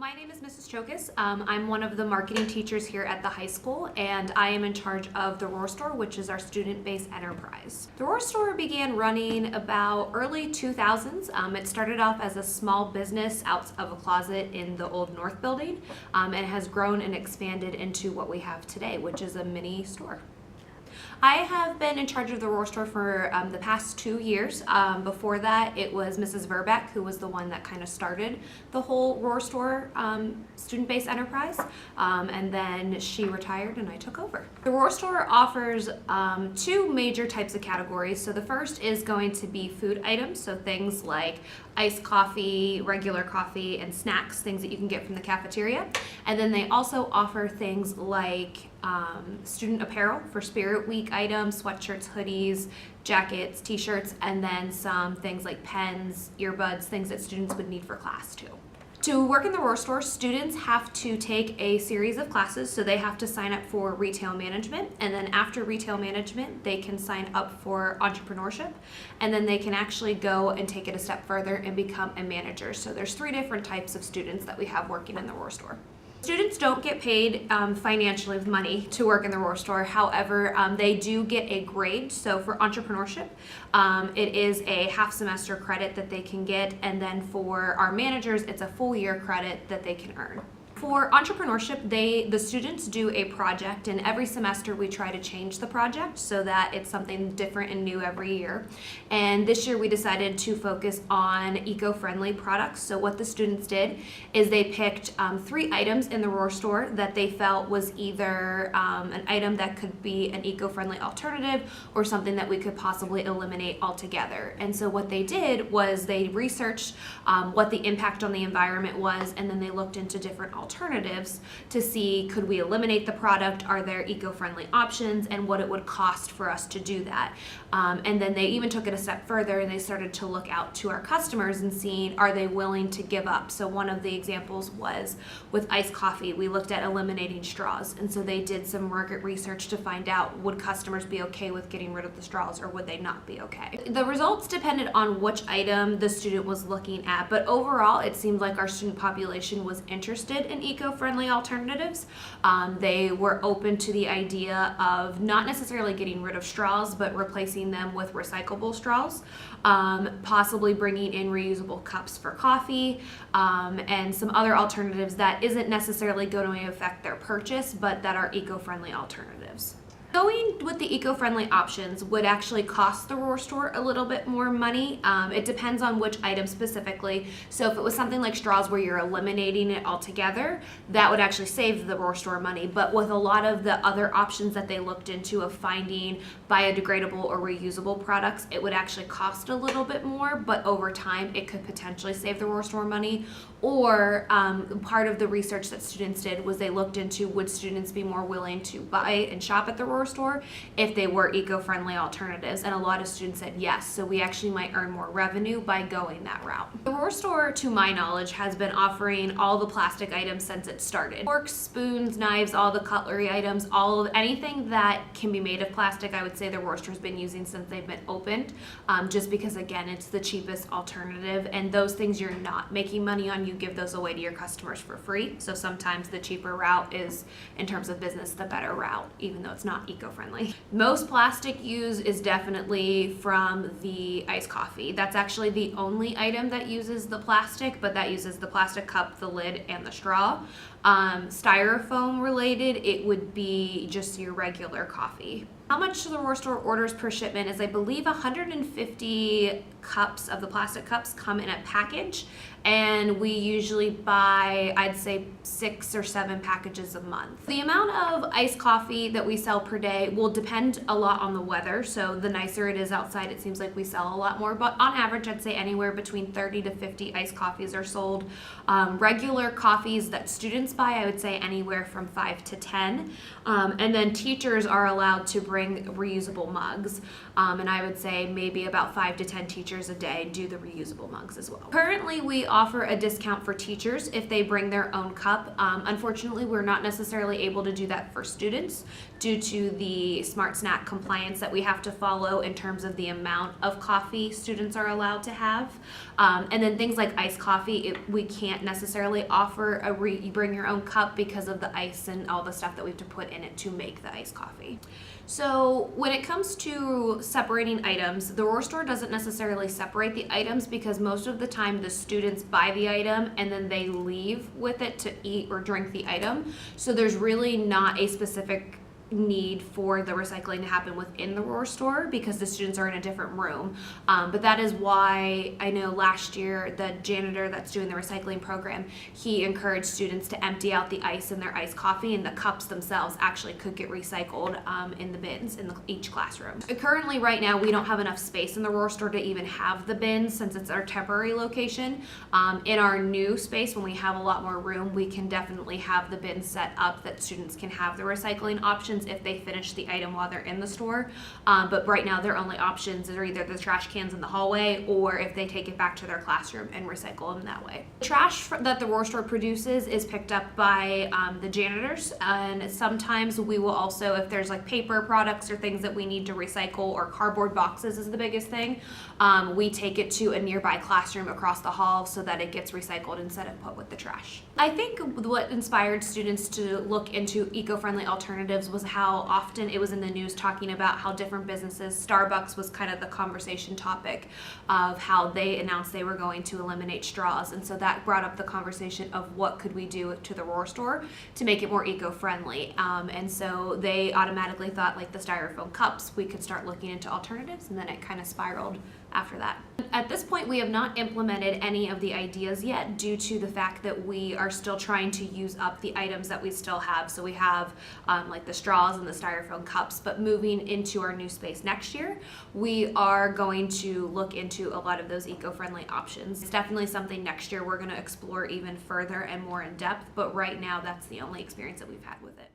My name is Mrs. Chokas. I'm one of the marketing teachers here at the high school, and I am in charge of the Roar Store, which is our student-based enterprise. The Roar Store began running about early 2000s. It started off as a small business out of a closet in the old North building, and has grown and expanded into what we have today, which is a mini store. I have been in charge of the Roar Store for the past 2 years. Before that, it was Mrs. Verbeck who was the one that kind of started the whole Roar Store student-based enterprise, and then she retired and I took over. The Roar Store offers two major types of categories. So the first is going to be food items, so things like iced coffee, regular coffee, and snacks, things that you can get from the cafeteria. And then they also offer things like student apparel for Spirit Week items, sweatshirts, hoodies, jackets, t-shirts, and then some things like pens, earbuds, things that students would need for class too. To work in the Roar Store, students have to take a series of classes, so they have to sign up for retail management, and then after retail management, they can sign up for entrepreneurship, and then they can actually go and take it a step further and become a manager. So there's 3 different types of students that we have working in the Roar Store. Students don't get paid financially with money to work in the Roar Store. However, they do get a grade. So for entrepreneurship, it is a half semester credit that they can get, and then for our managers, it's a full year credit that they can earn. For entrepreneurship, the students do a project, and every semester we try to change the project so that it's something different and new every year. And this year we decided to focus on eco-friendly products. So what the students did is they picked 3 items in the Roar Store that they felt was either an item that could be an eco-friendly alternative or something that we could possibly eliminate altogether. And so what they did was they researched what the impact on the environment was, and then they looked into different alternatives to see, could we eliminate the product, are there eco-friendly options, and what it would cost for us to do that. And then they even took it a step further and they started to look out to our customers and seeing, are they willing to give up? So one of the examples was with iced coffee, we looked at eliminating straws, and so they did some market research to find out, would customers be okay with getting rid of the straws or would they not be okay? The results depended on which item the student was looking at, but overall it seemed like our student population was interested in eco-friendly alternatives. They were open to the idea of not necessarily getting rid of straws, but replacing them with recyclable straws, possibly bringing in reusable cups for coffee, and some other alternatives that isn't necessarily going to affect their purchase, but that are eco-friendly alternatives. Going with the eco-friendly options would actually cost the Roar Store a little bit more money. It depends on which item specifically. So if it was something like straws where you're eliminating it altogether, that would actually save the Roar Store money. But with a lot of the other options that they looked into of finding biodegradable or reusable products, it would actually cost a little bit more, but over time it could potentially save the Roar Store money. Or part of the research that students did was they looked into, would students be more willing to buy and shop at the Roar Store if they were eco-friendly alternatives, and a lot of students said yes, so we actually might earn more revenue by going that route. The Roar Store, to my knowledge, has been offering all the plastic items since it started. Forks, spoons, knives, all the cutlery items, all of anything that can be made of plastic, I would say the Roar Store's been using since they've been opened, just because again it's the cheapest alternative, and those things you're not making money on, you give those away to your customers for free. So sometimes the cheaper route is, in terms of business, the better route, even though it's not eco-friendly. Most plastic used is definitely from the iced coffee. That's actually the only item that uses the plastic, but that uses the plastic cup, the lid, and the straw. Styrofoam related, it would be just your regular coffee. How much the Roar Store orders per shipment is, I believe, 150 cups of the plastic cups come in a package, and we usually buy, I'd say, 6 or 7 packages a month. The amount of iced coffee that we sell per day will depend a lot on the weather, so the nicer it is outside, it seems like we sell a lot more, but on average I'd say anywhere between 30 to 50 iced coffees are sold. Regular coffees that students buy, I would say anywhere from 5 to 10, and then teachers are allowed to bring reusable mugs, and I would say maybe about 5 to 10 teachers teachers a day do the reusable mugs as well. Currently, we offer a discount for teachers if they bring their own cup. Unfortunately, we're not necessarily able to do that for students due to the Smart Snack compliance that we have to follow in terms of the amount of coffee students are allowed to have. And then things like iced coffee, we can't necessarily offer you bring your own cup because of the ice and all the stuff that we have to put in it to make the iced coffee. So when it comes to separating items, the Roar Store doesn't necessarily separate the items because most of the time the students buy the item and then they leave with it to eat or drink the item. So there's really not a specific need for the recycling to happen within the Roar Store because the students are in a different room. But that is why I know last year the janitor that's doing the recycling program, he encouraged students to empty out the ice in their iced coffee, and the cups themselves actually could get recycled in the bins in each classroom. Currently, right now, we don't have enough space in the Roar Store to even have the bins since it's our temporary location. In our new space, when we have a lot more room, we can definitely have the bins set up that students can have the recycling options if they finish the item while they're in the store. But right now their only options are either the trash cans in the hallway or if they take it back to their classroom and recycle them that way. The trash that the Roar Store produces is picked up by the janitors, and sometimes we will also, if there's like paper products or things that we need to recycle, or cardboard boxes is the biggest thing, we take it to a nearby classroom across the hall so that it gets recycled instead of put with the trash. I think what inspired students to look into eco-friendly alternatives was how often it was in the news talking about how different businesses, Starbucks was kind of the conversation topic of how they announced they were going to eliminate straws, and so that brought up the conversation of what could we do to the Roar Store to make it more eco-friendly. And so they automatically thought like the styrofoam cups, we could start looking into alternatives, and then it kind of spiraled after that. At this point, we have not implemented any of the ideas yet due to the fact that we are still trying to use up the items that we still have. So we have like the straws and the styrofoam cups, but moving into our new space next year, we are going to look into a lot of those eco-friendly options. It's definitely something next year we're going to explore even further and more in depth, but right now that's the only experience that we've had with it.